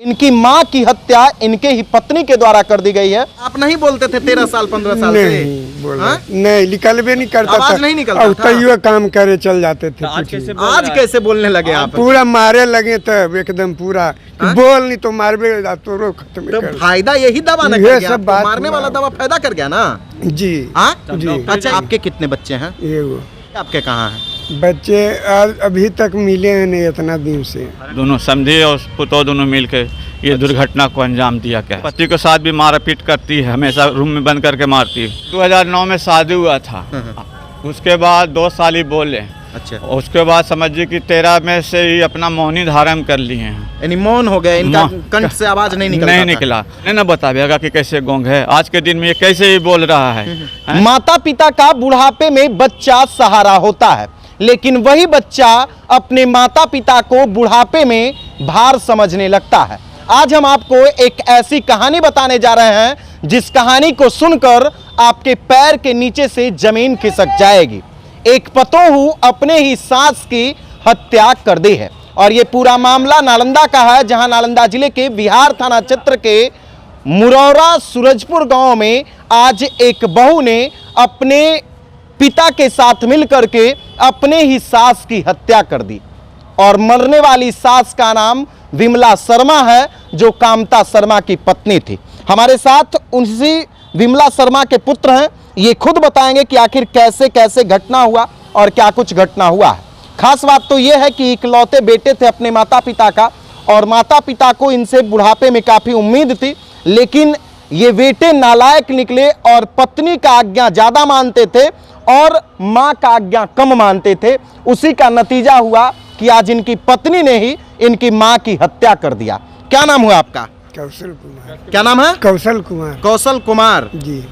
इनकी मां की हत्या इनके ही पत्नी के द्वारा कर दी गई है। आप नहीं बोलते थे 13 साल 15 साल से? नहीं, निकल भी नहीं करता आवाज था। नहीं निकलता था। तैयो काम करे चल जाते थे। आज कैसे बोलने लगे आप? पूरा मारे लगे तब एकदम पूरा बोल नहीं तो मारबे तो खत्म तो कर। फायदा यही दवा ना कर गया, मारने वाला दवा फायदा कर गया ना जी। जी। अच्छा, आपके कितने बच्चे हैं? ये वो आपके कहाँ हैं? बच्चे अभी तक मिले हैं नहीं इतना दिन से। दोनों समझे और पुतो दोनों मिलकर ये दुर्घटना को अंजाम दिया। क्या पति के साथ भी मारपीट करती है, हमेशा रूम में बंद करके मारती है। 2009 में शादी हुआ था, उसके बाद 2 साल ही बोले। अच्छा, उसके बाद समझिए कि 13 में से ही अपना मौनी धारण कर लिए हैं, यानी मौन हो गए, इनका कंठ से आवाज नहीं निकला। नहीं निकला। नहीं ना बताएगा कि कैसे गोंग है आज के दिन में, ये कैसे ही बोल रहा है। माता पिता का बुढ़ापे में बच्चा सहारा होता है, लेकिन वही बच्चा अपने माता पिता को बुढ़ापे में भार समझने लगता है। आज हम आपको एक ऐसी कहानी बताने जा रहे हैं जिस कहानी को सुनकर आपके पैर के नीचे से जमीन खिसक जाएगी। एक पतोहू अपने ही सास की हत्या कर दी है और ये पूरा मामला नालंदा का है, जहां नालंदा जिले के बिहार थाना क्षेत्र के मुरौरा सूरजपुर गांव में आज एक बहू ने अपने पिता के साथ मिलकर के अपने ही सास की हत्या कर दी। और मरने वाली सास का नाम विमला शर्मा है, जो कामता शर्मा की पत्नी थी। हमारे साथ उसी विमला शर्मा के पुत्र हैं, ये खुद बताएंगे कि आखिर कैसे कैसे घटना हुआ और क्या कुछ घटना हुआ है। खास बात तो यह है कि इकलौते बेटे थे अपने माता पिता का, और माता पिता को इनसे बुढ़ापे में काफ़ी उम्मीद थी, लेकिन ये बेटे नालायक निकले और पत्नी का आज्ञा ज़्यादा मानते थे और माँ का आज्ञा कम मानते थे। उसी का नतीजा हुआ कि आज इनकी पत्नी ने ही इनकी माँ की हत्या कर दिया। क्या नाम हुआ आपका? कौशल कुमार। क्या नाम है? कौशल कुमार। कौशल कुमार जी।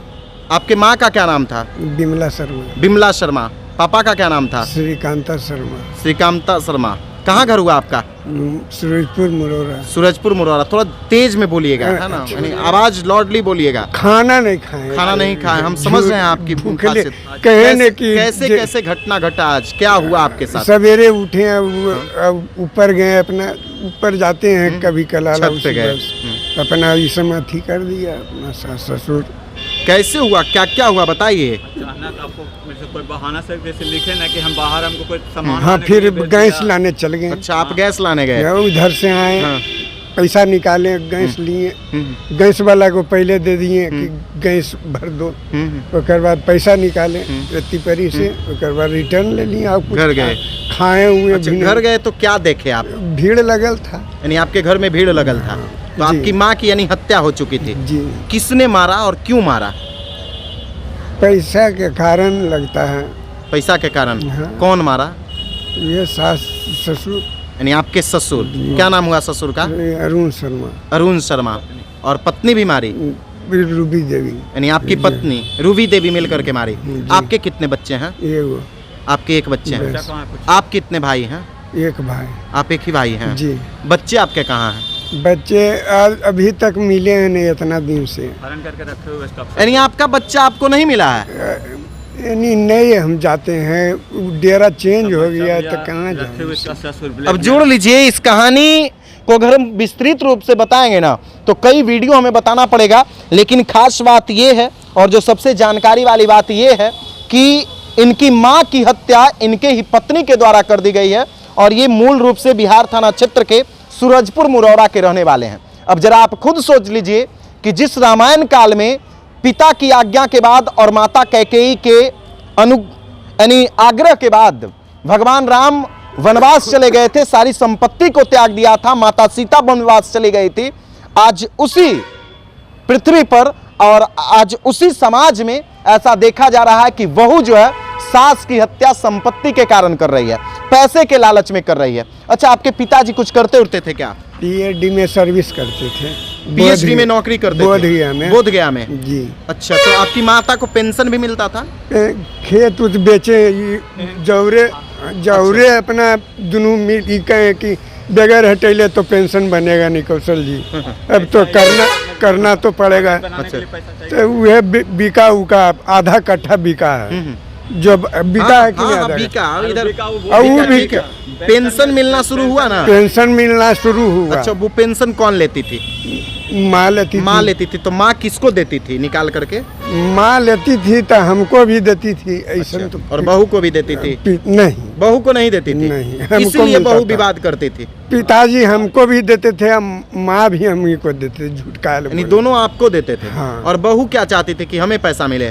आपके माँ का क्या नाम था? बिमला शर्मा। बिमला शर्मा। पापा का क्या नाम था? श्रीकांता शर्मा। श्रीकांता शर्मा। कहाँ घर हुआ आपका? सूरजपुर मुरौरा। सूरजपुर मुरौरा। थोड़ा तेज में बोलिएगा, है ना, यानी आवाज लॉडली बोलिएगा। खाना नहीं खाए। खाना नहीं खाए, हम समझ रहे हैं आपकी भूखले खासियत। कहने की कैसे कैसे घटना घटा, आज क्या हुआ आपके साथ? सवेरे उठे ऊपर गए, अपना ऊपर जाते हैं कभी कलाला, छत पे गए, अपना समाधि कर दिया अपना सास ससुर। कैसे हुआ, क्या क्या हुआ बताइए। अचानक आपको कोई बहाना से जैसे लिखे ना कि हम बाहर, हमको कोई सामान। हाँ, फिर गैस लाने चल गए। अच्छा, आप गैस लाने गए? उधर से आए, पैसा निकाले, गैस लिए, गैस वाला को पहले दे दिए कि गैस भर दो, उसके बाद पैसा निकाले रत्तीपरी से, उसके बाद रिटर्न ले लिए। आप घर गए, खाए हुए। अच्छा, घर गए तो क्या देखे आप? भीड़ लगल था, यानी आपके घर में भीड़ लगल था। तो आपकी माँ की यानी हत्या हो चुकी थी जी। किसने मारा और क्यों मारा? पैसा के कारण लगता है। पैसा के कारण? हाँ। कौन मारा? ये सास ससुर, यानी आपके ससुर। क्या नाम हुआ ससुर का? अरुण शर्मा। अरुण शर्मा। और पत्नी भी मारी? रूबी देवी। यानी आपकी पत्नी रूबी देवी मिलकर के मारी। आपके कितने बच्चे हैं? ये वो आपके एक बच्चे हैं। आप कितने भाई हैं? एक भाई। आप एक ही भाई हैं जी। बच्चे आपके कहाँ हैं? बच्चे अभी तक मिले हैं नहीं इतना दिन से। करके रखे हुए स्टॉक। यानी आपका बच्चा आपको नहीं मिला है? नहीं, हम जाते हैं, डेरा चेंज हो गया तो कहाँ जाएं। अब जोड़ लीजिए, इस कहानी को अगर हम विस्तृत रूप से बताएंगे ना तो कई वीडियो हमें बताना पड़ेगा, लेकिन खास बात ये है और जो सबसे जानकारी वाली बात ये है कि इनकी मां की हत्या इनके ही पत्नी के द्वारा कर दी गई है और ये मूल रूप से बिहार थाना क्षेत्र के सूरजपुर मुरौरा के रहने वाले हैं। अब जरा आप खुद सोच लीजिए कि जिस रामायण काल में पिता की आज्ञा के बाद और माता कैकेयी के यानी आग्रह के बाद भगवान राम वनवास चले गए थे, सारी संपत्ति को त्याग दिया था, माता सीता वनवास चली गई थी, आज उसी पृथ्वी पर और आज उसी समाज में ऐसा देखा जा रहा है कि बहू जो है सास की हत्या संपत्ति के कारण कर रही है, पैसे के लालच में कर रही है। अच्छा, आपके पिताजी कुछ करते उठते थे क्या? पीएचडी में सर्विस करते थे। पीएचडी में नौकरी करते थे? बोधगया में। बोधगया में जी। अच्छा, तो आपकी माता को पेंशन भी मिलता था? खेत उत बेचे, जौरे अपना दोनों मिल कहे कि बगैर हटेले तो पेंशन बनेगा नहीं कौशल जी, अब तो करना तो पड़ेगा। तो वह बिका उका आधा कट्ठा बिका है, जो बिका है कि नहीं हाँ, आधा बिका इधर और वो भी ठीक है। पेंशन मिलना शुरू हुआ ना? पेंशन मिलना शुरू हुआ। अच्छा, वो पेंशन कौन लेती थी? माँ लेती माँ थी। लेती थी। तो माँ किसको देती थी निकाल करके? माँ लेती थी तो हमको भी देती थी ऐसा तो। और बहू को भी देती थी? नहीं, बहू को नहीं देती थी? नहीं, हमको इसीलिए मिलता बहू था। विवाद करती थी? पिताजी हमको भी देते थे, माँ भी हम ही को देते थे। झूठ का यानी दोनों आपको देते थे? हाँ। और बहू क्या चाहती थी? कि हमें पैसा मिले?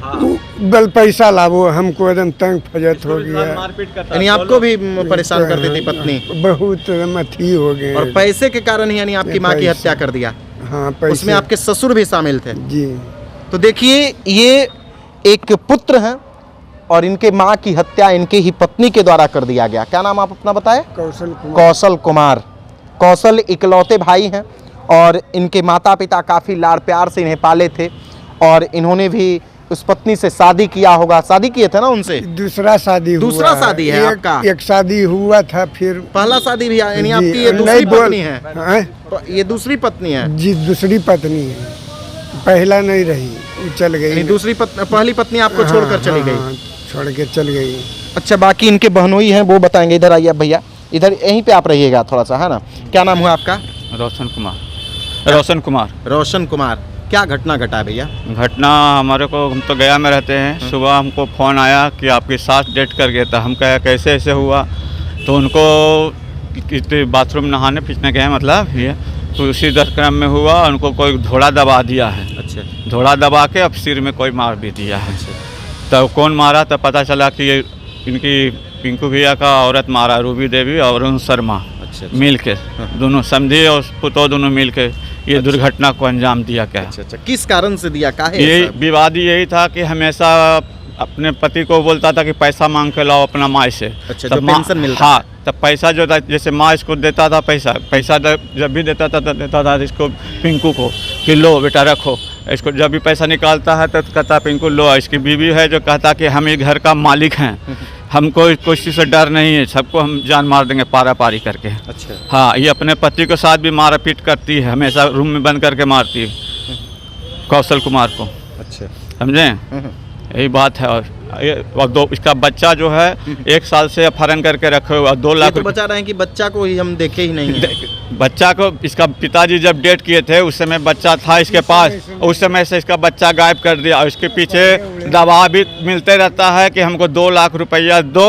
बल पैसा लावो, हमको एकदम तंग फजत हो गया। मारपीट करता यानी आपको भी परेशान करती थी पत्नी? बहुत मथी हो गए। और पैसे के कारण ही यानी आपकी माँ की पैसे। हत्या कर दिया? हाँ, पैसे। उसमें आपके ससुर भी शामिल थे? जी। तो देखिए, ये एक पुत्र हैं और इनके माँ की हत्या इनके ही पत्नी के द्वारा कर दिया गया। क्या नाम आप अपना बताएं? कौशल कुमार। कौशल कुमार। कौशल इकलौते भाई हैं और इनके माता पिता काफ़ी लाड़ प्यार से इन्हें पाले थे और इन्होंने भी उस पत्नी से शादी किया होगा। शादी किए थे ना उनसे? दूसरा शादी हुआ। दूसरा शादी है आपका? एक शादी हुआ था, फिर पहला शादी भी यानी जी, आपकी ये दूसरी नहीं बोल- पत्नी है? हाँ? ये दूसरी पत्नी है? जी, दूसरी पत्नी है, पहला नहीं रही, वो चल यानी गई। दूसरी पहली पत्नी आपको हाँ, छोड़कर चली हाँ, गई? हाँ, छोड़ के चल गई। अच्छा, बाकी इनके बहनोई हैं, वो बताएंगे। इधर आइए भैया, इधर यहीं पे आप रहिएगा थोड़ा सा, है ना? क्या नाम हुआ आपका? रोशन कुमार। रोशन कुमार। रोशन कुमार। क्या घटना घटा है भैया? घटना हमारे को, हम तो गया में रहते हैं, सुबह हमको फ़ोन आया कि आपकी सास डेथ कर गया था। हम कहा कैसे ऐसे हुआ? तो उनको बाथरूम नहाने पीछने गए मतलब ये, तो उसी क्रम में हुआ, उनको कोई धोड़ा दबा दिया है। अच्छा। धोड़ा दबा के अब सिर में कोई मार भी दिया है। तब कौन मारा? तब पता चला कि ये इनकी पिंकू भैया का औरत मारा, रूबी देवी और अरुण शर्मा मिल के, दोनों समझे और पुतो दोनों मिल के ये दुर्घटना को अंजाम दिया। क्या अच्छा, किस कारण से दिया? काहे? यही विवाद यही था कि हमेशा अपने पति को बोलता था कि पैसा मांग के लाओ अपना माँ से। अच्छा, तब जो पेंशन मिलता हाँ, तब पैसा जो था, जैसे माँ इसको देता था पैसा जब भी देता था तो देता था इसको पिंकू को कि लो बेटा रखो। इसको जब भी पैसा निकालता है तो कहता पिंकू लो। इसकी बीवी है जो कहता कि हम ये घर का मालिक हैं, हमको कोई चीज़ से डर नहीं है, सबको हम जान मार देंगे पारा पारी करके। अच्छा। हाँ, ये अपने पति के साथ भी मारा पीट करती है, हमेशा रूम में बंद करके मारती है कौशल कुमार को। अच्छा। समझे? यही बात है। और दो इसका बच्चा जो है 1 साल से अपहरण करके रखे हुआ, 2 लाख तो बचा रहे हैं कि बच्चा को ही हम देखे ही नहीं है। बच्चा को इसका पिताजी जब डेट किए थे उस समय बच्चा था इसके पास, उस समय से इसका बच्चा गायब कर दिया। और इसके पीछे दबाव भी मिलते रहता है कि हमको 2 लाख रुपया दो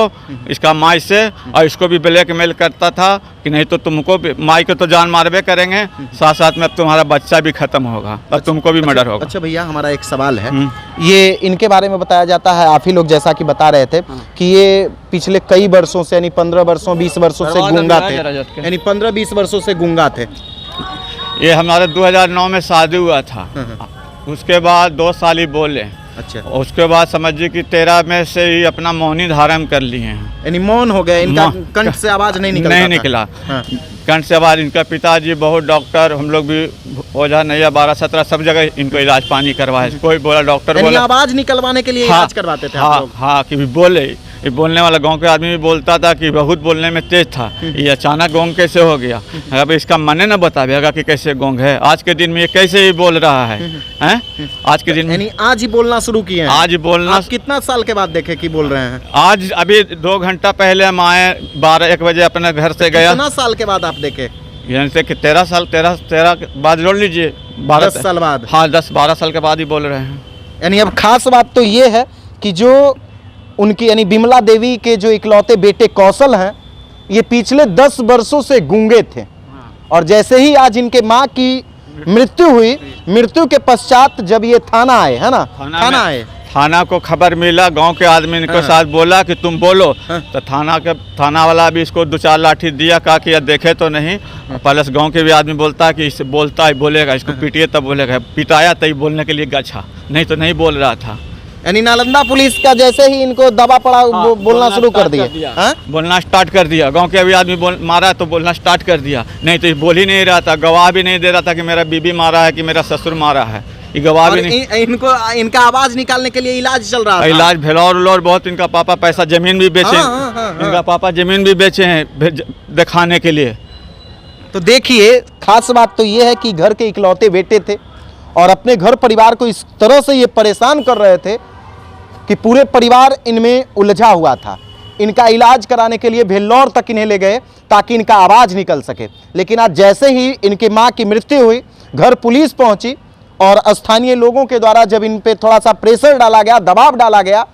इसका माई से, और इसको भी ब्लैकमेल करता था कि नहीं तो तुमको भी, माई को तो जान मारबे करेंगे, साथ साथ में अब तुम्हारा बच्चा भी खत्म होगा, अब तुमको भी मर्डर होगा। अच्छा भैया, हमारा एक सवाल है, ये इनके बारे में बताया जाता है, आप ही लोग जैसा कि बता रहे थे कि ये पिछले कई वर्षों से यानी 15 वर्षों 20 वर्षों से गूंगा थे, यानी 15-20 वर्षों से गूंगा थे। ये हमारे 2009 में शादी हुआ था, उसके बाद 2 साल ही बोले। अच्छा। उसके बाद समझिए कि 13 में से ही अपना मौनी धारण कर लिए हैं, यानी मौन हो गए, इनका कंठ से आवाज नहीं निकलता नहीं था। निकला। हाँ। कंठ से आवाज। इनका पिताजी बहुत डॉक्टर, हम लोग भी ओझा नैया 12-17 सब जगह इनको इलाज पानी करवाए, कोई बोला डॉक्टर यानी बोला आवाज निकलवाने के लिए इलाज करवाते थे आप लोग? हाँ, कि भी बोले, ये बोलने वाला गांव के आदमी भी बोलता था कि बहुत बोलने में तेज था, ये अचानक गोंग कैसे हो गया? अब इसका मन न बताएगा कि कैसे गोंग है। आज के दिन में ये कैसे ही बोल रहा है, हैं? आज के दिन में यानी आज ही बोलना शुरू किए हैं? आज ही बोलना। आप कितना साल के बाद देखे कि बोल रहे हैं? आज अभी 2 घंटा पहले हम आए, 12-1 बजे अपने घर से गया। कितना साल के बाद आप देखे? यानी से कि 13 साल, 13 के बाद जोड़ लीजिए, 10 साल बाद। हाँ, 10-12 साल के बाद ही बोल रहे हैं। यानी अब खास बात तो ये है कि जो उनकी यानी विमला देवी के जो इकलौते बेटे कौशल हैं, ये पिछले 10 वर्षों से गूंगे थे, और जैसे ही आज इनके माँ की मृत्यु हुई, मृत्यु के पश्चात जब ये थाना आए, है ना, थाना आए, थाना को खबर मिला, गांव के आदमी इनके साथ बोला कि तुम बोलो, तो थाना वाला भी इसको 2-4 लाठी दिया, कहा कि यह देखे तो नहीं। प्लस गांव के भी आदमी बोलता है कि इससे बोलता है बोलेगा, इसको पीटिए तब बोलेगा, पिटाया तभी बोलने के लिए गछा, नहीं तो नहीं बोल रहा था। यानी नालंदा पुलिस का जैसे ही इनको दबा पड़ा, बोलना शुरू कर दिया, बोलना स्टार्ट कर दिया। गांव के अभी आदमी मारा तो बोलना स्टार्ट कर दिया, नहीं तो बोल ही नहीं रहा था, गवाह भी नहीं दे रहा था कि मेरा बीबी मारा है कि मेरा ससुर मारा है, ये गवाह भी नहीं। इनको इनका आवाज निकालने के लिए इलाज चल रहा था। इलाज भेलौर उलौर बहुत, इनका पापा पैसा जमीन भी बेचे, इनका पापा जमीन भी बेचे हैं दिखाने के लिए। तो देखिए, खास बात तो ये है कि घर के इकलौते बेटे थे और अपने घर परिवार को इस तरह से ये परेशान कर रहे थे कि पूरे परिवार इनमें उलझा हुआ था। इनका इलाज कराने के लिए भेल्लौर तक इन्हें ले गए ताकि इनका आवाज़ निकल सके, लेकिन आज जैसे ही इनके माँ की मृत्यु हुई, घर पुलिस पहुंची और स्थानीय लोगों के द्वारा जब इन पे थोड़ा सा प्रेशर डाला गया, दबाव डाला गया,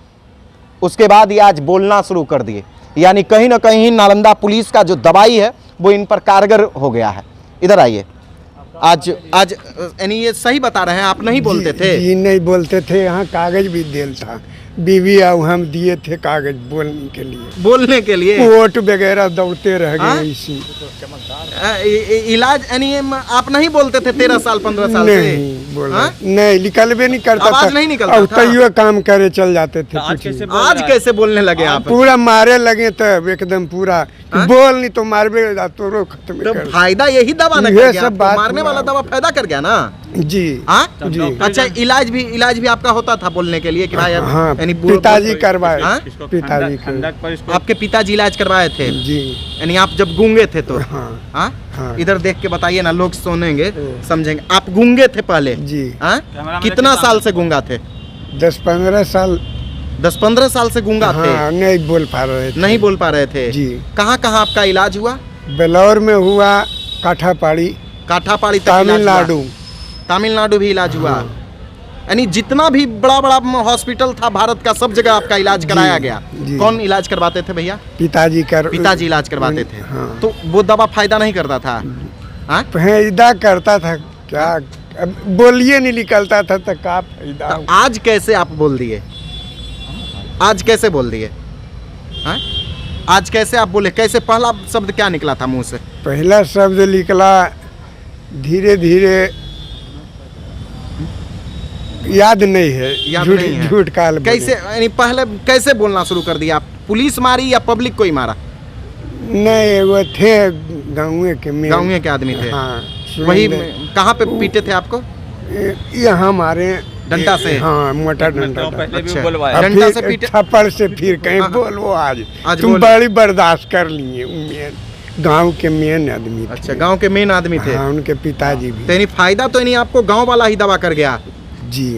उसके बाद ये आज बोलना शुरू कर दिए। यानी कहीं ना कहीं नालंदा पुलिस का जो दबाई है वो इन पर कारगर हो गया है। इधर आइए। आज यानी ये सही बता रहे हैं, आप नहीं बोलते थे? जी नहीं बोलते थे, यहाँ कागज भी दिल था, बीवी और हम दिए थे कागज बोलने के लिए वोट वगैरह दौड़ते रह गए। इसी इलाज यानी आप नहीं बोलते थे 13 साल 15 साल से? नहीं बोला, नहीं निकलबे नहीं करता आवाज था, नहीं निकलता था। तैयो काम करे चल जाते थे। आज कैसे बोलने लगे आप? पूरा मारे लगे तब एकदम पूरा बोल नहीं तो मारबे तो खत्म तो कर। फायदा यही दवा ना ये कर गया, सब बात मारने वाला दवा फायदा कर गया ना। जी जी। अच्छा, इलाज भी आपका होता था बोलने के लिए कि भाई हाँ, यानी पिताजी करवाए। पिताजी आपके पिताजी इलाज करवाए थे जी, यानी आप जब गूंगे थे तो? हाँ। इधर देख के बताइए ना, लोग सुनेंगे समझेंगे। आप गूंगे थे पहले जी? कितना साल से गूंगा थे? 10-15 साल। 10-15 साल से गूंगा थे? नहीं बोल पा रहे थे। नहीं बोल पा रहे थे जी। कहाँ कहाँ आपका इलाज हुआ? बेलौर में हुआ, काठापाड़ी तक तमिलनाडु भी इलाज हुआ। यानी जितना भी बड़ा बड़ा हॉस्पिटल था भारत का, सब जगह आपका इलाज कराया गया। कौन इलाज करवाते थे भैया? पिताजी इलाज करवाते थे। तो वो दवा फायदा नहीं करता था? फायदा करता था क्या, बोलिए नहीं निकलता था तो क्या फायदा। तो आज कैसे आप बोल दिए? आज कैसे बोल दिए? आज कैसे आप बोले? कैसे पहला शब्द क्या निकला था मुंह से? पहला शब्द निकला धीरे धीरे, याद नहीं है, झूठ काल। कैसे यानी पहले कैसे बोलना शुरू कर दिया? पुलिस मारी या पब्लिक को ही मारा? नहीं, वो थे गाँव के आदमी थे। हाँ, वही कहाँ पे पीटे थे आपको? यहाँ हमारे डंडा से? हाँ, मोटा डंडा। अच्छा, डंडा से पीटे? थप्पड़ से फिर कहीं बोलो आज तुम बड़ी बर्दाश्त कर लिए। गांव के मेन आदमी थे। अच्छा, गांव के मेन आदमी थे। हाँ, उनके पिताजी भी। तो यानी फायदा तो नहीं आपको गांव वाला ही दवा कर गया? जी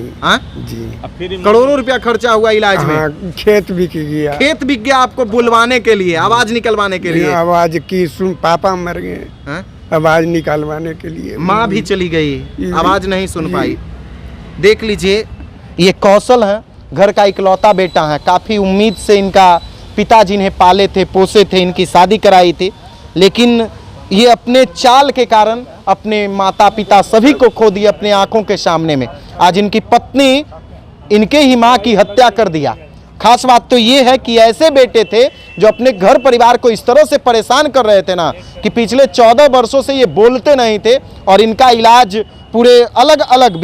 जी। करोड़ों रुपया खर्चा हुआ इलाज में। खेत बिक गया। खेत बिक गया आपको बुलवाने के लिए, आवाज निकलवाने के लिए। आवाज की सुन, पापा मर गए, आवाज निकलवाने के लिए। माँ भी चली गई, आवाज नहीं सुन पाई। देख लीजिए, ये कौशल है, घर का इकलौता बेटा है। काफ़ी उम्मीद से इनका पिताजी इन्हें पाले थे, पोसे थे, इनकी शादी कराई थी, लेकिन ये अपने चाल के कारण अपने माता पिता सभी को खो दिए अपने आंखों के सामने में। आज इनकी पत्नी इनके ही माँ की हत्या कर दिया। खास बात तो ये है कि ऐसे बेटे थे जो अपने घर परिवार को इस तरह से परेशान कर रहे थे ना, कि पिछले 14 वर्षों से ये बोलते नहीं थे और इनका इलाज पूरे अलग अलग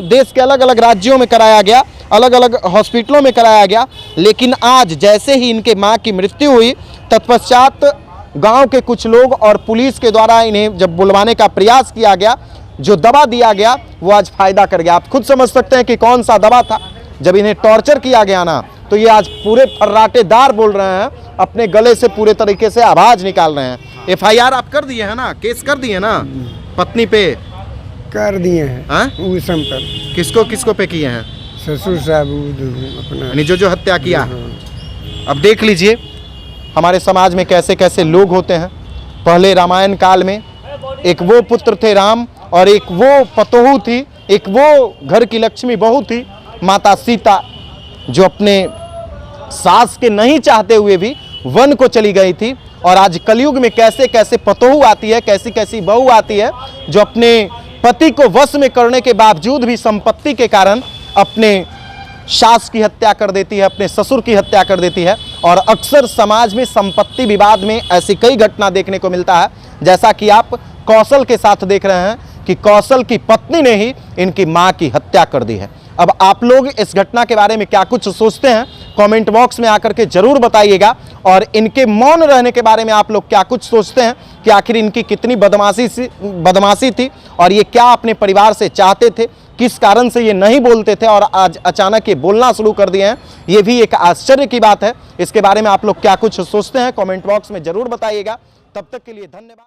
देश के अलग अलग राज्यों में कराया गया, अलग अलग हॉस्पिटलों में कराया गया। लेकिन आज जैसे ही इनके माँ की मृत्यु हुई, तत्पश्चात गांव के कुछ लोग और पुलिस के द्वारा इन्हें जब बुलवाने का प्रयास किया गया, जो दवा दिया गया वो आज फायदा कर गया। आप खुद समझ सकते हैं कि कौन सा दवा था। जब इन्हें टॉर्चर किया गया ना, तो ये आज पूरे फर्राटेदार बोल रहे हैं, अपने गले से पूरे तरीके से आवाज निकाल रहे हैं। FIR आप कर दिए है ना, केस कर दिए ना पत्नी पे? कर दिए हैं। उस पर किसको पे किए हैं? ससुर साहब अपना जो हत्या किया। अब देख लीजिए हमारे समाज में कैसे कैसे लोग होते हैं। पहले रामायण काल में एक वो पुत्र थे राम, और एक वो पतोहू थी, एक वो घर की लक्ष्मी बहू थी माता सीता, जो अपने सास के नहीं चाहते हुए भी वन को चली गई थी। और आज कलयुग में कैसे कैसे पतोहू आती है, कैसी कैसी बहू आती है, जो अपने पति को वश में करने के बावजूद भी संपत्ति के कारण अपने सास की हत्या कर देती है, अपने ससुर की हत्या कर देती है। और अक्सर समाज में संपत्ति विवाद में ऐसी कई घटना देखने को मिलता है, जैसा कि आप कौशल के साथ देख रहे हैं कि कौशल की पत्नी ने ही इनकी मां की हत्या कर दी है। अब आप लोग इस घटना के बारे में क्या कुछ सोचते हैं, कमेंट बॉक्स में आकर के जरूर बताइएगा। और इनके मौन रहने के बारे में आप लोग क्या कुछ सोचते हैं कि आखिर इनकी कितनी बदमाशी थी, और ये क्या अपने परिवार से चाहते थे, किस कारण से ये नहीं बोलते थे और आज अचानक ये बोलना शुरू कर दिए हैं। ये भी एक आश्चर्य की बात है। इसके बारे में आप लोग क्या कुछ सोचते हैं, कमेंट बॉक्स में जरूर बताइएगा। तब तक के लिए धन्यवाद।